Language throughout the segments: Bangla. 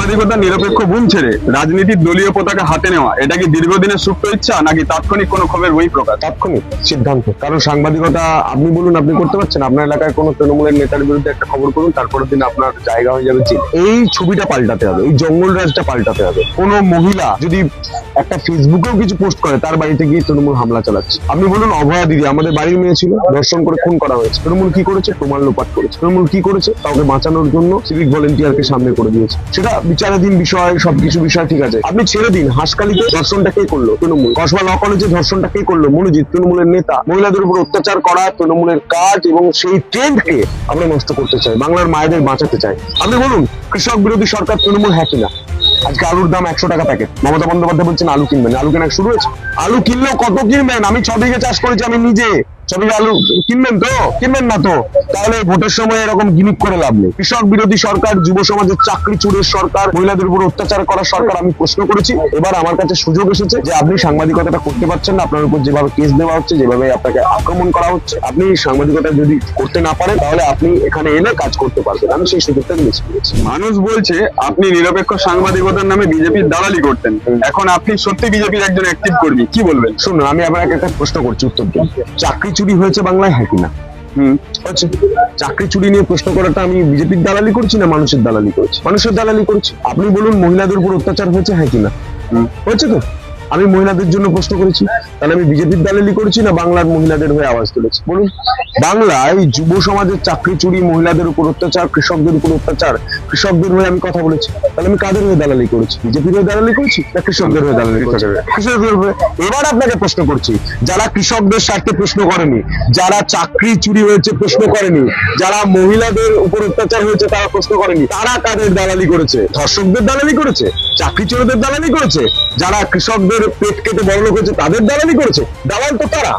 সাংবাদিকতা নিরপেক্ষ বুন ছেড়ে রাজনীতির দলীয় পতাকা হাতে নেওয়া এটা কি দীর্ঘদিনের সুপ্ত ইচ্ছা নাকি তাৎক্ষণিক কোনো খবরের বহিঃপ্রকাশ? তাৎক্ষণিক সিদ্ধান্ত। কারণ সাংবাদিকতা আপনি বলুন, আপনি করতে পারছেন? আপনার এলাকায় কোনো তৃণমূলের নেতার বিরুদ্ধে একটা খবর করুন, তারপরের দিন আপনার জায়গা হয়ে যাবে জেল। এই ছবিটা পাল্টাতে হবে, এই জঙ্গল রাজটা পাল্টাতে হবে। কোনো মহিলা যদি একটা ফেসবুকেও কিছু পোস্ট করে, তার বাড়িতে গিয়ে তৃণমূল হামলা চালাচ্ছে। আপনি বলুন, অভয়া দিদি আমাদের বাড়ির মেয়ে ছিল, ধর্ষণ করে খুন করা হয়েছে। তৃণমূল কি করেছে? প্রমাণ লোপাট করেছে। তৃণমূল কি করেছে? কাউকে বাঁচানোর জন্য সিভিক ভলেন্টিয়ারকে সামনে করে দিয়েছে। সেটা বিচারাধীন বিষয়, সবকিছু বিষয় ঠিক আছে। আপনি ছেড়ে দিন, হাসকালিতে ধর্ষণটা কে করলো? তৃণমূল। কসবা ল কলেজে ধর্ষণটা কে করলো? মনোজিৎ, তৃণমূলের নেতা। মহিলাদের উপর অত্যাচার করা তৃণমূলের কাজ, এবং সেই ট্রেন্ডকে আমরা নষ্ট করতে চাই, বাংলার মায়েদের বাঁচাতে চাই। আপনি বলুন, কৃষক বিরোধী সরকার তৃণমূল হ্যাঁ কিনা? আজকে আলুর দাম 100 টাকা প্যাকেট। মমতা বন্দ্যোপাধ্যায় বলছেন আলু কিনবেন, আলু কেনা শুরু হয়েছে। আলু কিনলেও কত কিনবেন? আমি 6 বিঘে চাষ করেছি, আমি নিজে। 6 বিঘে আলু কিনবেন তো? কিনবেন না তো? তাহলে ভোটের সময় এরকম গিমিক করে লাভ নেই। কৃষক বিরোধী সরকার, যুব সমাজের চাকরি চুরের সরকার, মহিলাদের উপর অত্যাচার করার সরকার। আমি প্রশ্ন করেছি, এবার আমার কাছে সুযোগ এসেছে যে আপনি সাংবাদিকতাটা করতে পারছেন না, আপনার উপর যেভাবে কেস দেওয়া হচ্ছে, যেভাবে আপনাকে আক্রমণ করা হচ্ছে, আপনি সাংবাদিকতা যদি করতে না পারেন, তাহলে আপনি এখানে এলে কাজ করতে পারবেন। আমি সেই সুযোগটা নিয়েছি। মানুষ বলছে আপনি নিরপেক্ষ সাংবাদিকতার নামে বিজেপির দালালি করতেন, এখন আপনি সত্যি বিজেপির একজন অ্যাক্টিভ কর্মী, কি বলবেন? শুনুন, আমি আপনাকে একটা প্রশ্ন করছি, উত্তর দিন। চাকরি চুরি হয়েছে বাংলায়, হ্যাঁ কিনা? হচ্ছে। চাকরি চুরি নিয়ে প্রশ্ন করাটা আমি বিজেপির দালালি করছি না মানুষের দালালি করছি? মানুষের দালালি করছি। আপনি বলুন, মহিলাদের উপর অত্যাচার হয়েছে, হ্যাঁ কিনা? হয়েছে তো? আমি মহিলাদের জন্য প্রশ্ন করেছি, তাহলে আমি বিজেপির দালালি করেছি না বাংলার মহিলাদের হয়ে আওয়াজ তুলেছি? বলুন। বাংলায় যুব সমাজের চাকরি চুরি, মহিলাদের উপর অত্যাচার, কৃষকদের উপর অত্যাচার, কৃষকদের হয়ে আমি কথা বলেছি। তাহলে আমি কাদের হয়ে দালালি করেছি? বিজেপির হয়ে দালালি করেছি না কৃষকদের হয়ে দালালি করেছি? কৃষকদের হয়ে। এবার আপনাকে প্রশ্ন করছি, যারা কৃষকদের স্বার্থে প্রশ্ন করেনি, যারা চাকরি চুরি হয়েছে প্রশ্ন করেনি, যারা মহিলাদের উপর অত্যাচার হয়েছে তারা প্রশ্ন করেনি, তারা কাদের দালালি করেছে? ধর্ষকদের দালালি করেছে? চাকরি চোরদের দালালি করেছে? যারা কৃষকদের পেট কেটে বড়লোক হয়েছে তাদের দালালি করেছে? দালাল তো তারা।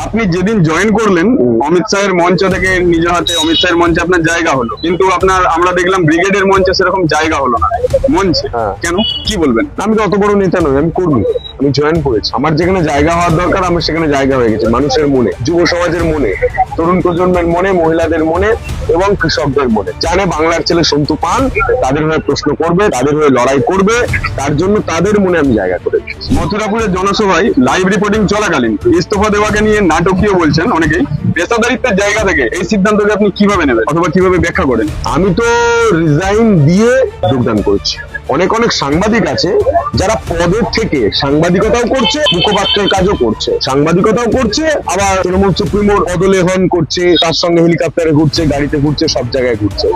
আপনি যেদিন জয়েন করলেন অমিত শাহের মঞ্চ থেকে নিজ হাতে অমিত শাহের মঞ্চে আপনার জায়গা হলো, কিন্তু আপনার আমরা দেখলাম ব্রিগেডের মঞ্চে সেরকম জায়গা হলো না মঞ্চে। কেন, কি বলবেন? আমি তো অত বড় নেতা নই, আমি কর্মী। আমি জয়েন করেছি, আমার যেখানে জায়গা হওয়ার দরকার আমার সেখানে জায়গা হয়ে গেছে। মানুষের মনে, যুব সমাজের মনে, তরুণ প্রজন্মের মনে, মহিলাদের মনে এবং কৃষকদের মনে। জানে বাংলার ছেলে সন্তু পান, তাদের হয়ে প্রশ্ন করবে, তাদের হয়ে লড়াই করবে, তার জন্য তাদের মনে আমি জায়গা করে দিয়েছি। মথুরাপুরের জনসভায় লাইভ রিপোর্টিং চলাকালীন ইস্তফা দেওয়াকে নিয়ে নাটকীয় বলছেন অনেকেই। পেশাদারিত্বের জায়গা থেকে এই সিদ্ধান্তকে আপনি কিভাবে নেবেন অথবা কিভাবে ব্যাখ্যা করেন? আমি তো রিজাইন দিয়ে যোগদান করছি। অনেক অনেক সাংবাদিক আছে যারা পদের থেকে সাংবাদিকতাও করছে, মুখপাত্রের কাজও করছে, সাংবাদিকতাও করছে, আবার তৃণমূল সুপ্রিমোর পদলেহন করছে, তার সঙ্গে হেলিকপ্টারে ঘুরছে, গাড়িতে ঘুরছে, সব জায়গায় ঘুরছে।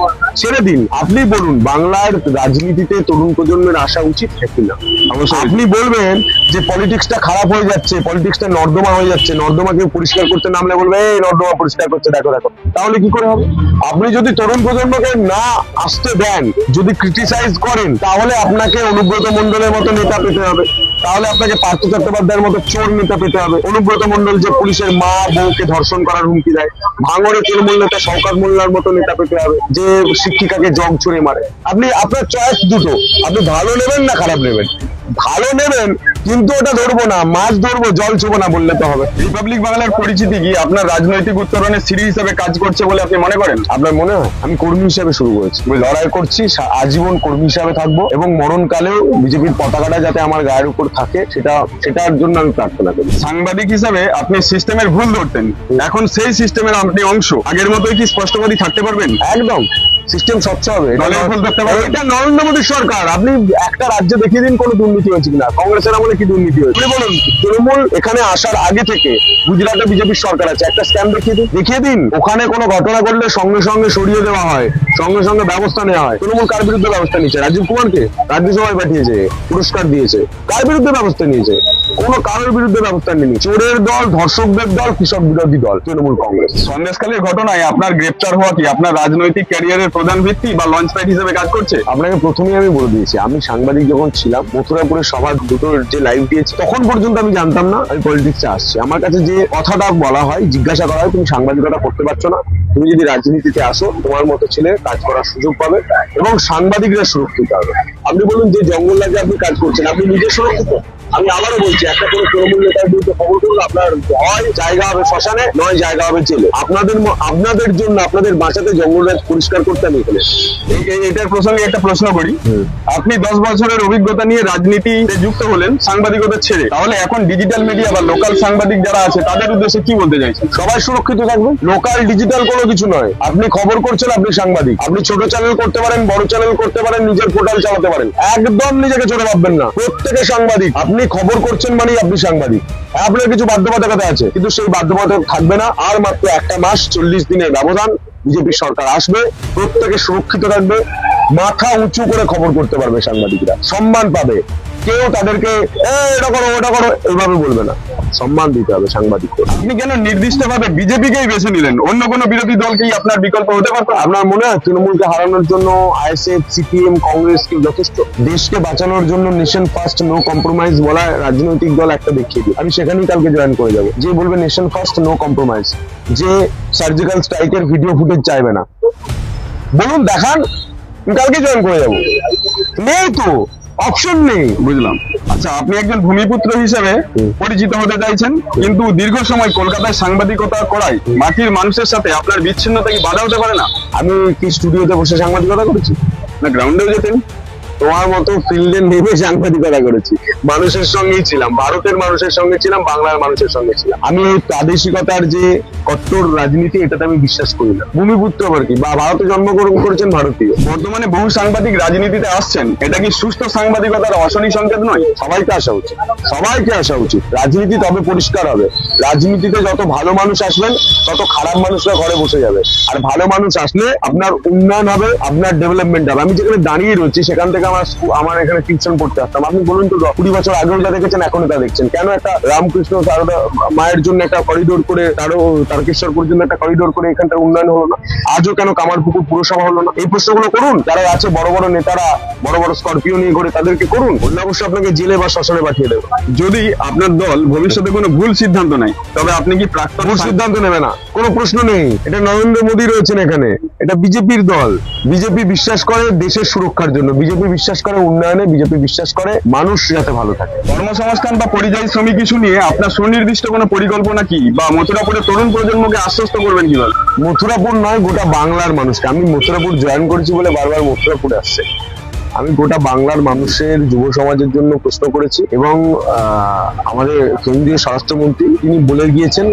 ছেড়ে দিন। আপনি বলুন, বাংলার রাজনীতিতে তরুণ প্রজন্মের আসা উচিত কিনা? আপনি বলবেন যে পলিটিক্সটা খারাপ হয়ে যাচ্ছে, পলিটিক্সটা নর্দমা হয়ে যাচ্ছে, নর্দমাকে পরিষ্কার করতে নামলে বলবে এই নর্দমা পরিষ্কার করছে, দেখো দেখো। তাহলে কি করে হবে? আপনি যদি তরুণ প্রজন্মকে না আসতে দেন, যদি ক্রিটিসাইজ করেন, তাহলে আপনাকে অনুব্রত মণ্ডলের মতো নেতা পেতে হবে, তাহলে আপনাকে পার্থ চট্টোপাধ্যায়ের মতো চোর নেতা পেতে হবে। অনুব্রত মণ্ডল যে পুলিশের মা বউকে ধর্ষণ করার হুমকি দেয়, ভাঙড়ে তৃণমূল নেতা শওকত মোল্লার মতো নেতা পেতে হবে, যে শিক্ষিকাকে জগ ছুঁড়ে মারে। আপনি আপনার চয়েস দুটো, আপনি ভালো নেবেন না খারাপ নেবেন। ভালো নেবেন, কিন্তু ওটা ধরবো না, মাছ ধরবো, জল ছুবো না বললে তো হবে। রিপাবলিক বাংলার পরিচিতি কি আপনার রাজনৈতিক উত্তরণের সিঁড়ি হিসেবে কাজ করছে বলে আপনি মনে করেন? আপনার মনে হয়? আমি কর্মী হিসাবে শুরু করেছি, লড়াই করছি, আজীবন কর্মী হিসাবে থাকবো, এবং মরণকালেও বিজেপির পতাকাটা যাতে আমার গায়ের উপর থাকে সেটার জন্য আমি প্রার্থনা করি। সাংবাদিক হিসাবে আপনি সিস্টেমের ভুল ধরতেন, এখন সেই সিস্টেমের আপনি অংশ, আগের মতোই কি স্পষ্টবাদী থাকতে পারবেন? একদম। সিস্টেম স্বচ্ছ হবে। এটা নরেন্দ্র মোদীর সরকার। আপনি একটা রাজ্যে দেখিয়ে দিন কোনো দুর্নীতি হয়েছে কিনা, কংগ্রেসের আমলে কি দুর্নীতি হয়েছে? আপনি বলুন, তৃণমূল এখানে আসার আগে থেকে গুজরাটে বিজেপির সরকার আছে, একটা স্ক্যাম দেখিয়ে দিন। ওখানে কোনো ঘটনা ঘটলে সঙ্গে সঙ্গে সরিয়ে দেওয়া হয়, সঙ্গে সঙ্গে ব্যবস্থা নেওয়া হয়। তৃণমূল কার বিরুদ্ধে ব্যবস্থা নিয়েছে? রাজীব কুমারকে রাজ্যসভায় পাঠিয়েছে, পুরস্কার দিয়েছে। কার বিরুদ্ধে ব্যবস্থা নিয়েছে? কোনো কারোর বিরুদ্ধে ব্যবস্থা নেয়নি। চোরের দল, ধর্ষকদের দল, কৃষক বিরোধী দল তৃণমূল কংগ্রেস। সন্দেশখালীর ঘটনায় আপনার গ্রেপ্তার হওয়া কি আপনার রাজনৈতিক ক্যারিয়ারের প্রধান ভিত্তি বা লঞ্চ প্যাড হিসেবে কাজ করছে? আপনাকে প্রথমেই আমি বলে দিয়েছি, আমি সাংবাদিক যখন ছিলাম, মথুরাপুরের সবার দুটোর যে লাইভ দিয়েছি, তখন পর্যন্ত আমি জানতাম না আমি পলিটিক্সে আসছি। আমার কাছে যে কথাটা বলা হয়, জিজ্ঞাসা করা হয়, তুমি সাংবাদিকতা করতে পারছো না, তুমি যদি রাজনীতিতে আসো তোমার মতো ছেলে কাজ করার সুযোগ পাবে এবং সাংবাদিকরা সুরক্ষিত হবে। আপনি বলুন, যে জঙ্গল রাজ্যে আপনি কাজ করছেন, আপনি নিজে সুরক্ষিত? আমি আবারও বলছি, একটা কোনো তৃণমূল নেতার বিরুদ্ধে খবর করুন, আপনার হয় জায়গা হবে শ্মশানে, নয় জায়গা হবে জেলে। আপনাদের জন্য, আপনাদের বাঁচাতে জঙ্গলরাজ পরিষ্কার করতে আমি এখানে এসেছি। এটার প্রসঙ্গে একটা প্রশ্ন করি। আপনি 10 বছরের অভিজ্ঞতা নিয়ে রাজনীতিতে যুক্ত হলেন সাংবাদিকতা ছেড়ে, তাহলে এখন ডিজিটাল মিডিয়া বা লোকাল সাংবাদিক যারা আছে তাদের উদ্দেশ্যে কি বলতে চাইছেন? সবাই সুরক্ষিত থাকবে। লোকাল ডিজিটাল কোনো কিছু নয়। আপনি খবর করছেন, আপনি সাংবাদিক। আপনি ছোট চ্যানেল করতে পারেন, বড় চ্যানেল করতে পারেন, নিজের পোর্টাল চালাতে পারেন। একদম নিজেকে ছোট ভাববেন না। প্রত্যেকে সাংবাদিক। আপনি খবর করছেন মানেই আপনি সাংবাদিক। আপনার কিছু বাধ্যবাধকতা আছে, কিন্তু সেই বাধ্যবাধকতা থাকবে না। আর মাত্র একটা মাস 40 দিনের ব্যবধান, বিজেপি সরকার আসবে, প্রত্যেকে সুরক্ষিত থাকবে, মাথা উঁচু করে খবর করতে পারবে সাংবাদিকরা, সম্মান পাবে। কেউ তাদেরকে এটা করো ওটা করো এইভাবে বলবে না, সম্মান দিতে হবে সাংবাদিকদের। আপনি কেন নির্দিষ্টভাবে বিজেপিকেই বেছে নিলেন? অন্য কোনো বিরোধী দলকেই আপনার বিকল্প হতে পারত? আপনার মনে হয় তৃণমূলকে হারানোর জন্য আইএসএফ, সিপিএম, কংগ্রেস কি যথেষ্ট? দেশকে বাঁচানোর জন্য নেশন ফার্স্ট নো কম্প্রোমাইজ বলা রাজনৈতিক দল একটা দেখিয়ে দিই, আমি সেখানেই কালকে জয়েন করে যাবো। যে বলবে নেশন ফার্স্ট নো কম্প্রোমাইজ, যে সার্জিক্যাল স্ট্রাইকের ভিডিও ফুটেজ চাইবে না, বলুন দেখান, আমি কালকে জয়েন করে যাবো। নেই তো, অপশন নেই। বুঝলাম। আচ্ছা, আপনি একজন ভূমিপুত্র হিসেবে পরিচিত হতে চাইছেন, কিন্তু দীর্ঘ সময় কলকাতায় সাংবাদিকতা করায় মাটির মানুষের সাথে আপনার বিচ্ছিন্নতা কি বাধা হতে পারে না? আমি কি স্টুডিওতে বসে সাংবাদিকতা করেছি? না, গ্রাউন্ডেও যেতেন? তোমার মতো ফিল্ডে নেমে সাংবাদিকতা করেছি। মানুষের সঙ্গেই ছিলাম, ভারতের মানুষের সঙ্গে ছিলাম, বাংলার মানুষের সঙ্গে ছিলাম। আমি এই প্রাদেশিকতার যে কট্টর রাজনীতি, এটাতে আমি বিশ্বাস করি না। ভূমিপুত্র আবার কি, বা ভারতে জন্মগ্রহণ করেছেন ভারতীয়। বর্তমানে বহু সাংবাদিক রাজনীতিতে আসছেন, এটা কি সুস্থ সাংবাদিকতার অশনি সংকেত নয়? সবাইকে আসা উচিত, সবাইকে আসা উচিত। রাজনীতি তবে পরিষ্কার হবে। রাজনীতিতে যত ভালো মানুষ আসবেন, তত খারাপ মানুষরা ঘরে বসে যাবে। আর ভালো মানুষ আসলে আপনার উন্নয়ন হবে, আপনার ডেভেলপমেন্ট হবে। আমি যেখানে দাঁড়িয়ে রয়েছি সেখান থেকে আমার এখানে টিউশন পড়তে আসতাম। আপনি বলুন তো, 20 বছর আগেও যা দেখেছেন এখনো তা দেখছেন। কেন একটা রামকৃষ্ণ সারদা মায়ের জন্য একটা করিডোর করে, তারকেশ্বর পর্যন্ত একটা করিডোর করে এখানটার উন্নয়ন হলো না? আজও কেন কামারপুকুর পুরসভা হলো না? এই প্রশ্নগুলো করুন। যারা আছে বড় বড় নেতারা, বড় বড় স্করপিও নিয়ে ঘুরে, তাদেরকে করুন। অন্য অবশ্যই আপনাকে জেলে বা শ্মশানে পাঠিয়ে দেবে। যদি আপনার দল ভবিষ্যতে কোনো ভুল সিদ্ধান্ত নেয়, তবে আপনি কি প্রাক্তন ভুল সিদ্ধান্ত নেবে না, কোনো প্রশ্ন নেই। এটা নরেন্দ্র মোদী রয়েছেন এখানে, এটা বিজেপির দল। বিজেপি বিশ্বাস করে দেশের সুরক্ষার জন্য, বিজেপি বিশ্বাস করে উন্নয়নে, বিজেপি বিশ্বাস করে মানুষ যাতে ভালো থাকে। কর্মসংস্থান বা পরিযায়ী শ্রমিক ইস্যু নিয়ে আপনার সুনির্দিষ্ট কোনো পরিকল্পনা কি, বা মথুরাপুরের তরুণ প্রজন্মকে আশ্বস্ত করবেন কিভাবে? মথুরাপুর নয়, গোটা বাংলার মানুষকে। আমি মথুরাপুর জয়েন করেছি বলে বারবার মথুরাপুরে আসছে। আমি গোটা বাংলার মানুষের, যুব সমাজের জন্য প্রশ্ন করেছি, এবং আমাদের কেন্দ্রীয় স্বরাষ্ট্রমন্ত্রী তিনি বলে গিয়েছেন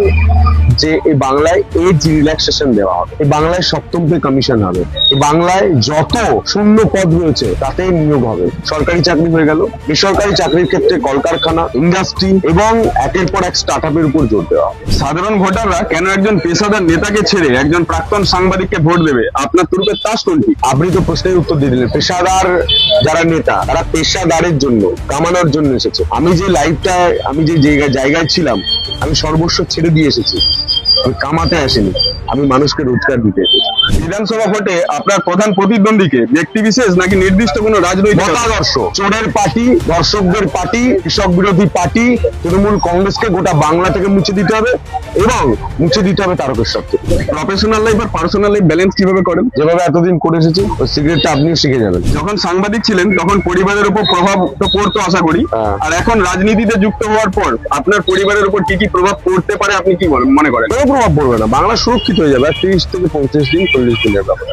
যে এই বাংলায় এজ রিল্যাক্সেশন দেওয়া হবে, এই বাংলায় 7ম পে কমিশন হবে, এই বাংলায় যত শূন্য পদ রয়েছে তাতে নিয়োগ হবে। সরকারি চাকরি হয়ে গেল, বেসরকারি চাকরির ক্ষেত্রে কলকারখানা, ইন্ডাস্ট্রি এবং একের পর এক স্টার্ট আপের উপর জোর দেওয়া হবে। সাধারণ ভোটাররা কেন একজন পেশাদার নেতাকে ছেড়ে একজন প্রাক্তন সাংবাদিককে ভোট দেবে? আপনার তুরুপের তাস কোনটি? আপনি তো প্রশ্নের উত্তর দিয়ে দিলেন। পেশাদার যারা নেতা, তারা পেশাদারের জন্য, কামানোর জন্য এসেছে। আমি যে লাইফটায়, আমি যে জায়গায় ছিলাম, আমি সর্বস্ব ছেড়ে দিয়ে এসেছি। আমি কামাতে আসিনি, আমি মানুষকে রোজগার দিতে এসেছি। বিধানসভা ভোটে আপনার প্রধান প্রতিদ্বন্দ্বীকে ব্যক্তি বিশেষ নাকি নির্দিষ্ট কোনো রাজনৈতিক মতাদর্শ? চোরের পার্টি, দর্শকদের পার্টি, কৃষক বিরোধী পার্টি তৃণমূল কংগ্রেসকে গোটা বাংলা থেকে মুছে দিতে হবে, এবং মুছে দিতে হবে তারকেশ্বর থেকে। প্রফেশনাল লাইফ আর পার্সোনাল লাইফ ব্যালেন্স কিভাবে করেন? যেভাবে এতদিন করে এসেছি, ওই সিগারেটটা আপনিও শিখে যাবেন। যখন সাংবাদিক ছিলেন তখন পরিবারের উপর প্রভাব তো পড়তো আশা করি, আর এখন রাজনীতিতে যুক্ত হওয়ার পর আপনার পরিবারের উপর কি কি প্রভাব পড়তে পারে আপনি কি মনে করেন? কোনো প্রভাব পড়বে না, বাংলা সুরক্ষিত হয়ে যাবে। 30 থেকে 35 দিন, 40 দিনের ব্যাপার।